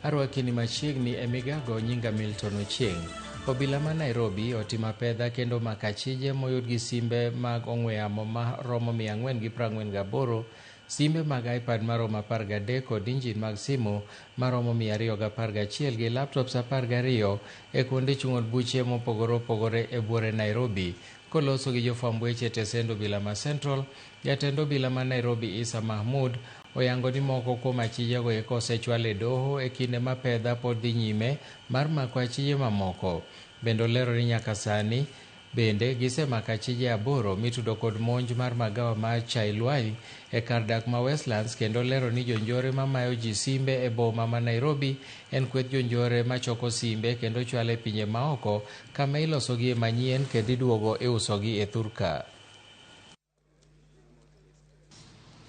Arwakini machiegni e migago nyinga Milton Ochieng'. Obila ma Nairobi otimo apedha kendo omako achije moyud gi simbe mag ong'we yamo ma romo 448, simbe mag iPad maromo 13 kod injin mag simu maromo 211 gi laptops 12 e kuonde chung'o buche mopogore opogore e buore Nairobi. Koloso gi jofwamb weche tesend obila ma Central, jatend obila ma Nairobi Isa Mahmud oyango ni moko kuom achijego eko osechwal e doho e kinde ma pedha pod dhi nyime mar mako achije mamoko. Bende olero ni nyaka sani bende gisemako achije 8 mitudo kod monj mar magawa mar Chailwai e kar dak ma Westlands, kendo olero ni jonjore mamayo ji simbe e boma ma Nairobi en kweth jonjore machoko simbe kendo chwalo e pinje maoko kama ilosogie manyien kendo iduogo iusogi e thurka.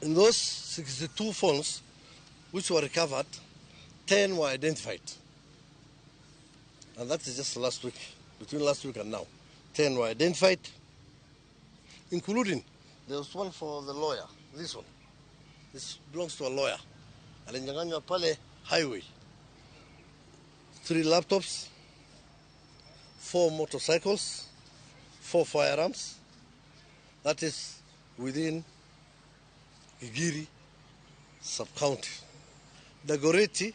In those 62 phones which were recovered, 10 were identified. And that is just last week, between last week and now. 10 were identified, including there was one for the lawyer, this one. This belongs to a lawyer. Alinyang'anywa pale highway. 3 laptops, 4 motorcycles, 4 firearms. That is within Gigiri sub-county. Dagoretti,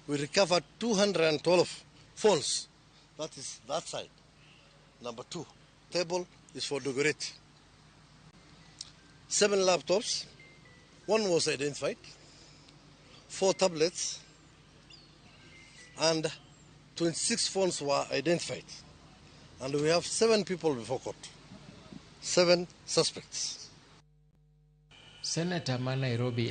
we recovered 212 phones. That is that side. Number 2 table is for Dagoretti. 7 laptops, 1 was identified, 4 tablets, and 26 phones were identified. And we have 7 people before court, 7 suspects. Senator ma Nairobi